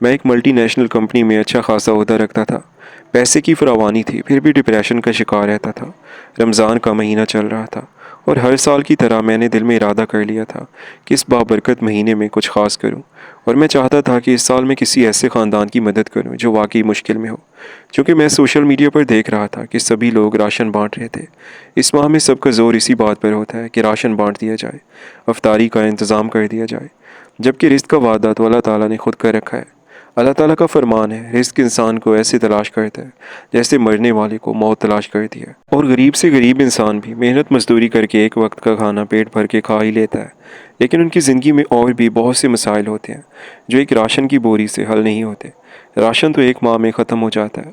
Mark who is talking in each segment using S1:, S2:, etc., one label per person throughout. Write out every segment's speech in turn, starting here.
S1: میں ایک multi national company میں اچھا خاصا عہدہ رکھتا تھا، پیسے کی فراوانی تھی، پھر بھی ڈپریشن کا شکار رہتا تھا۔ رمضان کا مہینہ چل رہا تھا اور ہر سال کی طرح میں نے دل میں ارادہ کر لیا تھا کہ اس بابرکت مہینے میں کچھ خاص کروں، اور میں چاہتا تھا کہ اس سال میں کسی ایسے خاندان کی مدد کروں جو واقعی مشکل میں ہو۔ چونکہ میں سوشل میڈیا پر دیکھ رہا تھا کہ سبھی لوگ راشن بانٹ رہے تھے۔ اس ماہ میں سب کا زور اسی بات پر ہوتا ہے کہ راشن بانٹ دیا جائے، افطاری کا انتظام کر دیا جائے، جبکہ رزق کا وعدہ تو اللہ تعالیٰ نے خود کر رکھا ہے۔ اللہ تعالیٰ کا فرمان ہے، رزق انسان کو ایسے تلاش کرتا ہے جیسے مرنے والے کو موت تلاش کرتی ہے، اور غریب سے غریب انسان بھی محنت مزدوری کر کے ایک وقت کا کھانا پیٹ بھر کے کھا ہی لیتا ہے، لیکن ان کی زندگی میں اور بھی بہت سے مسائل ہوتے ہیں جو ایک راشن کی بوری سے حل نہیں ہوتے۔ راشن تو ایک ماہ میں ختم ہو جاتا ہے،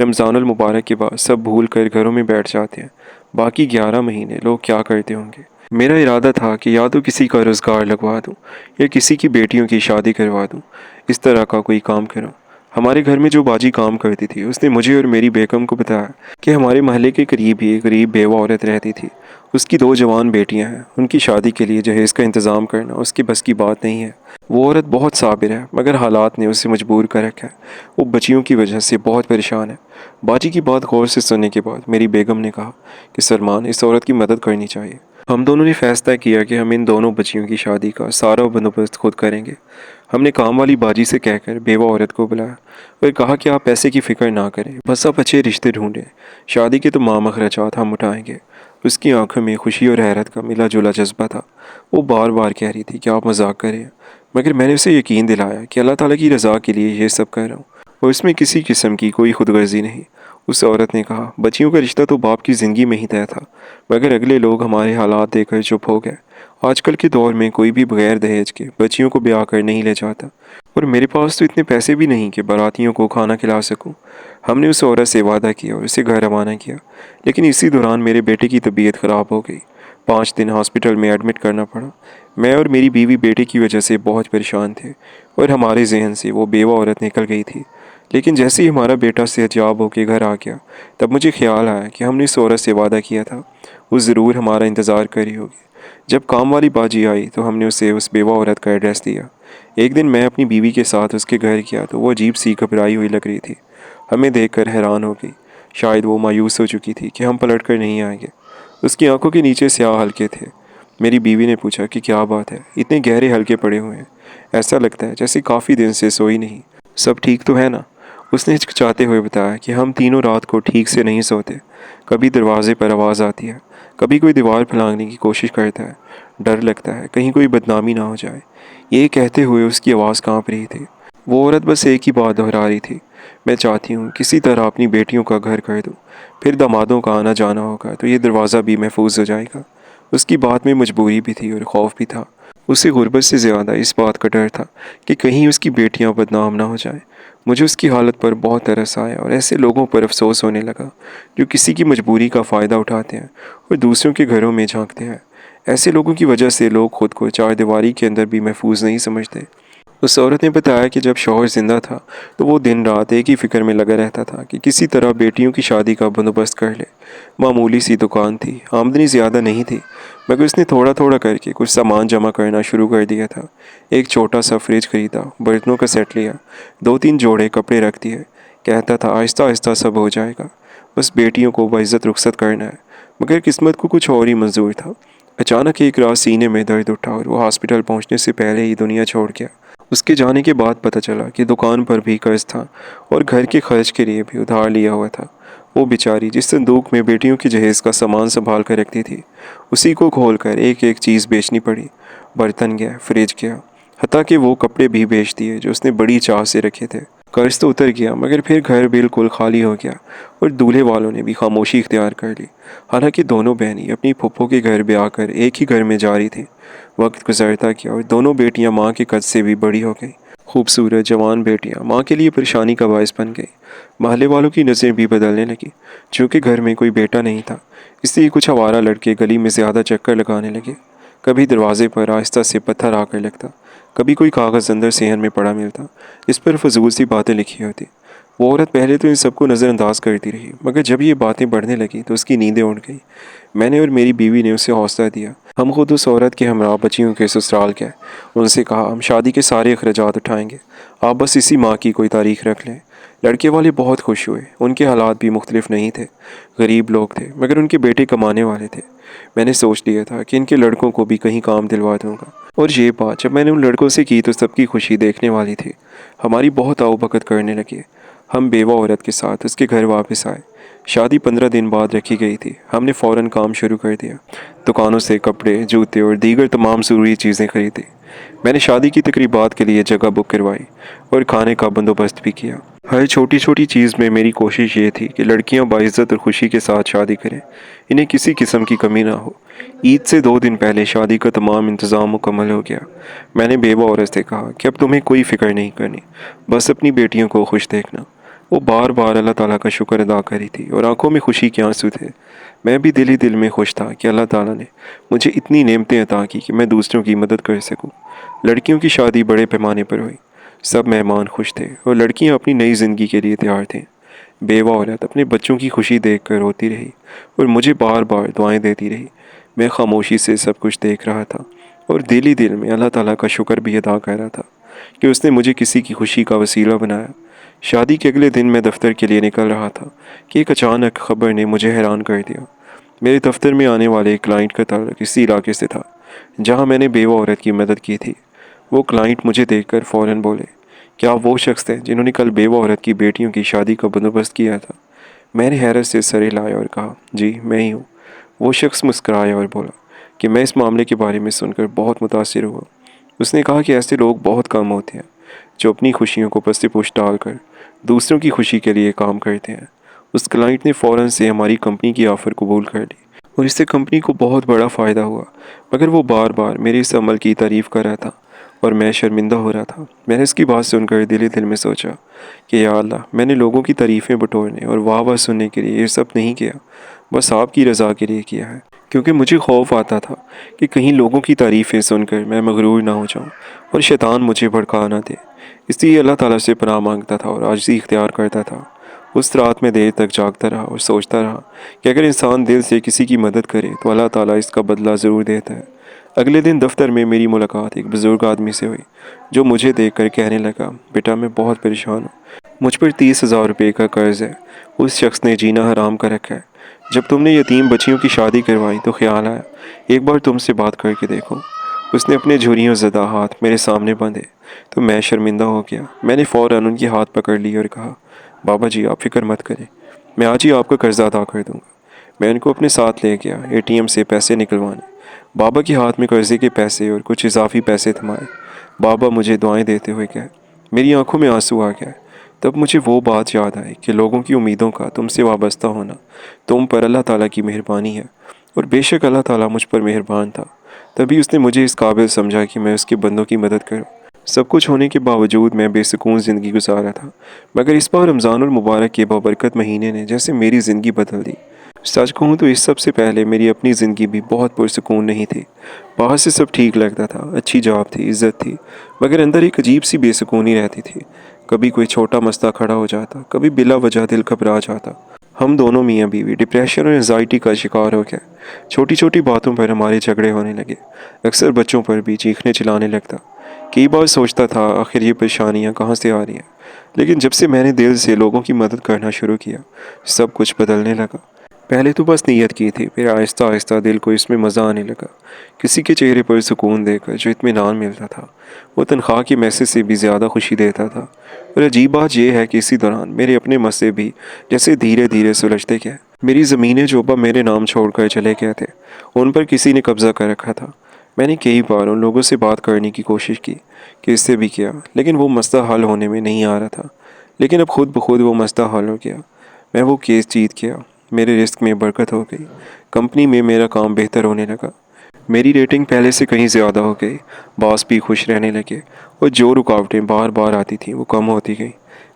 S1: رمضان المبارک کے بعد سب بھول کر گھروں میں بیٹھ جاتے ہیں، باقی 11 مہینے لوگ کیا کرتے ہوں گے؟ میرا ارادہ تھا کہ یا تو کسی کا روزگار لگوا دوں یا کسی کی بیٹیوں کی شادی کروا دوں، اس طرح کا کوئی کام کروں۔ ہمارے گھر میں جو باجی کام کرتی تھی اس نے مجھے اور میری بیگم کو بتایا کہ ہمارے محلے کے قریب ہی ایک غریب بیوہ عورت رہتی تھی، اس کی 2 جوان بیٹیاں ہیں، ان کی شادی کے لیے جہیز کا انتظام کرنا اس کی بس کی بات نہیں ہے۔ وہ عورت بہت صابر ہے مگر حالات نے اسے مجبور کر رکھا ہے، وہ بچیوں کی وجہ سے بہت پریشان ہے۔ باجی کی بات غور سے سننے کے بعد میری بیگم نے کہا کہ سلمان، اس عورت کی مدد کرنی چاہیے۔ ہم دونوں نے فیصلہ کیا کہ ہم ان دونوں بچیوں کی شادی کا سارا بندوبست خود کریں گے۔ ہم نے کام والی باجی سے کہہ کر بیوہ عورت کو بلایا اور کہا کہ آپ پیسے کی فکر نہ کریں، بس آپ اچھے رشتے ڈھونڈیں، شادی کے تمام اخراجات ہم اٹھائیں گے۔ اس کی آنکھوں میں خوشی اور حیرت کا ملا جلا جذبہ تھا۔ وہ بار بار کہہ رہی تھی کہ آپ مذاق کر رہے ہیں، مگر میں نے اسے یقین دلایا کہ اللہ تعالیٰ کی رضا کے لیے یہ سب کر رہا ہوں اور اس میں کسی قسم کی کوئی خود غرضی نہیں۔ اس عورت نے کہا، بچیوں کا رشتہ تو باپ کی زندگی میں ہی طے تھا، مگر اگلے لوگ ہمارے حالات دیکھ کر چپ ہو گئے۔ آج کل کے دور میں کوئی بھی بغیر دہیج کے بچیوں کو بیاہ کر نہیں لے جاتا، اور میرے پاس تو اتنے پیسے بھی نہیں کہ باراتیوں کو کھانا کھلا سکوں۔ ہم نے اس عورت سے وعدہ کیا اور اسے گھر روانہ کیا، لیکن اسی دوران میرے بیٹے کی طبیعت خراب ہو گئی۔ 5 دن ہاسپٹل میں ایڈمٹ کرنا پڑا۔ میں اور میری بیوی بیٹے کی وجہ سے بہت پریشان تھے اور ہمارے ذہن سے وہ بیوہ عورت نکل گئی تھی۔ لیکن جیسے ہی ہمارا بیٹا صحت یاب ہو کے گھر آ گیا، تب مجھے خیال آیا کہ ہم نے اس عورت سے وعدہ کیا تھا، وہ ضرور ہمارا انتظار کر رہی ہوگی۔ جب کام والی باجی آئی تو ہم نے اسے اس بیوہ عورت کا ایڈریس دیا۔ ایک دن میں اپنی بیوی کے ساتھ اس کے گھر گیا تو وہ عجیب سی گھبرائی ہوئی لگ رہی تھی۔ ہمیں دیکھ کر حیران ہو گئی، شاید وہ مایوس ہو چکی تھی کہ ہم پلٹ کر نہیں آئیں گے۔ اس کی آنکھوں کے نیچے سیاہ حلقے تھے۔ میری بیوی نے پوچھا کہ کیا بات ہے، اتنے گہرے حلقے پڑے ہوئے ہیں، ایسا لگتا ہے جیسے کافی دن سے سوئی نہیں، سب ٹھیک تو ہے نا؟ اس نے ہچکچاتے ہوئے بتایا کہ ہم تینوں رات کو ٹھیک سے نہیں سوتے، کبھی دروازے پر آواز آتی ہے، کبھی کوئی دیوار پھلانگنے کی کوشش کرتا ہے، ڈر لگتا ہے کہیں کوئی بدنامی نہ ہو جائے۔ یہ کہتے ہوئے اس کی آواز کانپ رہی تھی۔ وہ عورت بس ایک ہی بات دہرا رہی تھی، میں چاہتی ہوں کسی طرح اپنی بیٹیوں کا گھر کر دوں، پھر دامادوں کا آنا جانا ہوگا تو یہ دروازہ بھی محفوظ ہو جائے گا۔ اس کی بات میں مجبوری بھی تھی اور خوف بھی تھا۔ اسے غربت سے زیادہ اس بات کا ڈر تھا کہ کہیں اس کی بیٹیاں بدنام نہ ہو جائیں۔ مجھے اس کی حالت پر بہت ترس آیا اور ایسے لوگوں پر افسوس ہونے لگا جو کسی کی مجبوری کا فائدہ اٹھاتے ہیں اور دوسروں کے گھروں میں جھانکتے ہیں۔ ایسے لوگوں کی وجہ سے لوگ خود کو 4 دیواری کے اندر بھی محفوظ نہیں سمجھتے۔ اس عورت نے بتایا کہ جب شوہر زندہ تھا تو وہ دن رات ایک ہی فکر میں لگا رہتا تھا کہ کسی طرح بیٹیوں کی شادی کا بندوبست کر لے۔ معمولی سی دکان تھی، آمدنی زیادہ نہیں تھی، مگر اس نے تھوڑا تھوڑا کر کے کچھ سامان جمع کرنا شروع کر دیا تھا۔ ایک چھوٹا سا فریج خریدا، برتنوں کا سیٹ لیا، 2-3 جوڑے کپڑے رکھ دیے۔ کہتا تھا آہستہ آہستہ سب ہو جائے گا، بس بیٹیوں کو باعزت رخصت کرنا ہے۔ مگر قسمت کو کچھ اور ہی منظور تھا۔ اچانک ایک رات سینے میں درد اٹھا اور وہ ہاسپٹل پہنچنے سے پہلے ہی دنیا چھوڑ گیا۔ اس کے جانے کے بعد پتہ چلا کہ دکان پر بھی قرض تھا اور گھر کے خرچ کے لیے بھی ادھار لیا ہوا تھا۔ وہ بیچاری جس صندوق میں بیٹیوں کی جہیز کا سامان سنبھال کر رکھتی تھی، اسی کو کھول کر ایک ایک چیز بیچنی پڑی۔ برتن گیا، فریج گیا، حتیٰ کہ وہ کپڑے بھی بیچ دیے جو اس نے بڑی چاہ سے رکھے تھے۔ قرض تو اتر گیا مگر پھر گھر بالکل خالی ہو گیا اور دولہے والوں نے بھی خاموشی اختیار کر لی۔ حالانکہ دونوں بہنیں اپنی پھپھو کے گھر بیاہ کر ایک ہی گھر میں جا رہی تھیں۔ وقت گزرتا گیا اور دونوں بیٹیاں ماں کے قد سے بھی بڑی ہو گئیں۔ خوبصورت جوان بیٹیاں ماں کے لیے پریشانی کا باعث بن گئیں۔ محلے والوں کی نظریں بھی بدلنے لگیں۔ چونکہ گھر میں کوئی بیٹا نہیں تھا، اس لیے کچھ آوارہ لڑکے گلی میں زیادہ چکر لگانے لگے۔ کبھی دروازے پر آہستہ سے پتھر آ کر لگتا، کبھی کوئی کاغذ اندر صحن میں پڑا ملتا، اس پر فضول سی باتیں لکھی ہوتی۔ وہ عورت پہلے تو ان سب کو نظر انداز کرتی رہی، مگر جب یہ باتیں بڑھنے لگیں تو اس کی نیندیں اڑ گئیں۔ میں نے اور میری بیوی نے اسے حوصلہ دیا۔ ہم خود اس عورت کے ہمراہ بچیوں کے سسرال گئے۔ ان سے کہا ہم شادی کے سارے اخراجات اٹھائیں گے، آپ بس اسی ماہ کی کوئی تاریخ رکھ لیں۔ لڑکے والے بہت خوش ہوئے۔ ان کے حالات بھی مختلف نہیں تھے، غریب لوگ تھے مگر ان کے بیٹے کمانے والے تھے۔ میں نے سوچ لیا تھا کہ ان کے لڑکوں کو بھی کہیں کام دلوا دوں گا، اور یہ بات جب میں نے ان لڑکوں سے کی تو سب کی خوشی دیکھنے والی تھی۔ ہماری بہت آؤ بھگت کرنے لگے۔ ہم بیوہ عورت کے ساتھ اس کے گھر واپس آئے۔ شادی 15 دن بعد رکھی گئی تھی۔ ہم نے فوراً کام شروع کر دیا۔ دکانوں سے کپڑے، جوتے اور دیگر تمام ضروری چیزیں خریدی۔ میں نے شادی کی تقریبات کے لیے جگہ بک کروائی اور کھانے کا بندوبست بھی کیا۔ ہر چھوٹی چھوٹی چیز میں میری کوشش یہ تھی کہ لڑکیاں باعزت اور خوشی کے ساتھ شادی کریں، انہیں کسی قسم کی کمی نہ ہو۔ عید سے 2 دن پہلے شادی کا تمام انتظام مکمل ہو گیا۔ میں نے بیوہ عورت سے کہا کہ اب تمہیں کوئی فکر نہیں کرنی، بس اپنی بیٹیوں کو خوش دیکھنا۔ وہ بار بار اللہ تعالیٰ کا شکر ادا کری تھی اور آنکھوں میں خوشی کے آنسو تھے۔ میں بھی دل ہی دل میں خوش تھا کہ اللہ تعالیٰ نے مجھے اتنی نعمتیں عطا کی کہ میں دوسروں کی مدد کر سکوں۔ لڑکیوں کی شادی بڑے پیمانے پر ہوئی۔ سب مہمان خوش تھے اور لڑکیاں اپنی نئی زندگی کے لیے تیار تھیں۔ بیوہ عورت اپنے بچوں کی خوشی دیکھ کر روتی رہی اور مجھے بار بار دعائیں دیتی رہی۔ میں خاموشی سے سب کچھ دیکھ رہا تھا اور دل ہی دل میں اللہ تعالیٰ کا شکر بھی ادا کر رہا تھا کہ اس نے مجھے کسی کی خوشی کا وسیلہ بنایا۔ شادی کے اگلے دن میں دفتر کے لیے نکل رہا تھا کہ ایک اچانک خبر نے مجھے حیران کر دیا۔ میرے دفتر میں آنے والے ایک کلائنٹ کا تعلق اسی علاقے سے تھا جہاں میں نے بیوہ عورت کی مدد کی تھی۔ وہ کلائنٹ مجھے دیکھ کر فوراً بولے، کیا آپ وہ شخص تھے جنہوں نے کل بیوہ عورت کی بیٹیوں کی شادی کا بندوبست کیا تھا؟ میں نے حیرت سے سر ہلایا اور کہا، جی میں ہی ہوں۔ وہ شخص مسکرایا اور بولا کہ میں اس معاملے کے بارے میں سن کر بہت متاثر ہوا۔ اس نے کہا کہ ایسے لوگ بہت کم ہوتے ہیں جو اپنی خوشیوں کو پس پش ڈال کر دوسروں کی خوشی کے لیے کام کرتے ہیں۔ اس کلائنٹ نے فوراً سے ہماری کمپنی کی آفر قبول کر لی اور اس سے کمپنی کو بہت بڑا فائدہ ہوا، مگر وہ بار بار میرے اس عمل کی تعریف کر رہا تھا اور میں شرمندہ ہو رہا تھا۔ میں نے اس کی بات سن کر دل ہی دل میں سوچا کہ یا اللہ، میں نے لوگوں کی تعریفیں بٹورنے اور واہ واہ سننے کے لیے یہ سب نہیں کیا، بس آپ کی رضا کے لیے کیا ہے، کیونکہ مجھے خوف آتا تھا کہ کہیں لوگوں کی تعریفیں سن کر میں مغرور نہ ہو جاؤں اور شیطان مجھے بھڑکا نہ دے۔ اس لیے اللہ تعالیٰ سے پناہ مانگتا تھا اور عاجزی اختیار کرتا تھا۔ اس رات میں دیر تک جاگتا رہا اور سوچتا رہا کہ اگر انسان دل سے کسی کی مدد کرے تو اللہ تعالیٰ اس کا بدلہ ضرور دیتا ہے۔ اگلے دن دفتر میں میری ملاقات ایک بزرگ آدمی سے ہوئی جو مجھے دیکھ کر کہنے لگا، بیٹا میں بہت پریشان ہوں، مجھ پر 30,000 روپے کا قرض ہے۔ اس شخص نے جینا حرام کر رکھا ہے۔ جب تم نے یتیم بچیوں کی شادی کروائی تو خیال آیا ایک بار تم سے بات کر کے دیکھو۔ اس نے اپنے جھریوں زدہ ہاتھ میرے سامنے باندھے تو میں شرمندہ ہو گیا۔ میں نے فوراً ان کے ہاتھ پکڑ لی اور کہا، بابا جی آپ فکر مت کریں، میں آج ہی آپ کا قرضہ ادا کر دوں گا۔ میں ان کو اپنے ساتھ لے گیا ATM سے پیسے نکلوانے۔ بابا کے ہاتھ میں قرضے کے پیسے اور کچھ اضافی پیسے تھمائے۔ بابا مجھے دعائیں دیتے ہوئے کہے، میری آنکھوں میں آنسو آ گیا۔ تب مجھے وہ بات یاد آئی کہ لوگوں کی امیدوں کا تم سے وابستہ ہونا تم پر اللہ تعالیٰ کی مہربانی ہے، اور بے شک اللہ تعالیٰ مجھ پر مہربان تھا۔ تبھی اس نے مجھے اس قابل سمجھا کہ میں اس کے بندوں کی مدد کروں۔ سب کچھ ہونے کے باوجود میں بے سکون زندگی گزار رہا تھا، مگر اس بار رمضان المبارک کے بابرکت مہینے نے جیسے میری زندگی بدل دی۔ سچ کہوں تو اس سب سے پہلے میری اپنی زندگی بھی بہت پرسکون نہیں تھی۔ باہر سے سب ٹھیک لگتا تھا، اچھی جاب تھی، عزت تھی، مگر اندر ایک عجیب سی بے سکونی رہتی تھی۔ کبھی کوئی چھوٹا مسئلہ کھڑا ہو جاتا، کبھی بلا وجہ دل گھبرا جاتا۔ ہم دونوں میاں بیوی ڈپریشن اور انزائٹی کا شکار ہو گئے۔ چھوٹی چھوٹی باتوں پر ہمارے جھگڑے ہونے لگے۔ اکثر بچوں پر بھی چیخنے چلانے لگتا۔ کئی بار سوچتا تھا آخر یہ پریشانیاں کہاں سے آ رہی ہیں، لیکن جب سے میں نے دل سے لوگوں کی مدد کرنا شروع کیا سب کچھ بدلنے لگا۔ پہلے تو بس نیت کی تھی، پھر آہستہ آہستہ دل کو اس میں مزہ آنے لگا۔ کسی کے چہرے پر سکون دے کر جو اطمینان ملتا تھا وہ تنخواہ کے میسج سے بھی زیادہ خوشی دیتا تھا۔ اور عجیب بات یہ ہے کہ اسی دوران میرے اپنے مسئلے بھی جیسے دھیرے دھیرے سلجھتے گئے۔ میری زمینیں جو ابا میرے نام چھوڑ کر چلے گئے تھے ان پر کسی نے قبضہ کر رکھا تھا۔ میں نے کئی بار ان لوگوں سے بات کرنے کی کوشش کی، کہ اس سے بھی کیا، لیکن وہ مسئلہ حل ہونے میں نہیں آ رہا تھا۔ لیکن اب خود بخود وہ مسئلہ حل ہو گیا۔ میں وہ کیس جیت گیا، میرے رزق میں برکت ہو گئی، کمپنی میں میرا کام بہتر ہونے لگا، میری ریٹنگ پہلے سے کہیں زیادہ ہو گئی، باس بھی خوش رہنے لگے اور جو رکاوٹیں بار بار آتی تھیں وہ کم ہوتی گئیں۔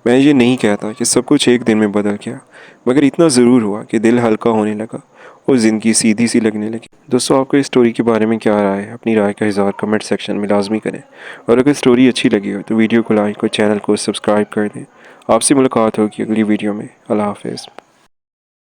S1: میں یہ نہیں کہتا کہ سب کچھ ایک دن میں بدل گیا، مگر اتنا ضرور ہوا کہ دل ہلکا ہونے لگا اور زندگی سیدھی سی لگنے لگی۔ دوستو آپ کو اس سٹوری کے بارے میں کیا رائے ہے؟ اپنی رائے کا اظہار کمنٹ سیکشن میں لازمی کریں، اور اگر سٹوری اچھی لگی ہو تو ویڈیو کو لائک اور چینل کو سبسکرائب کر دیں آپ سے ملاقات ہوگی اگلی ویڈیو میں۔ اللہ حافظ۔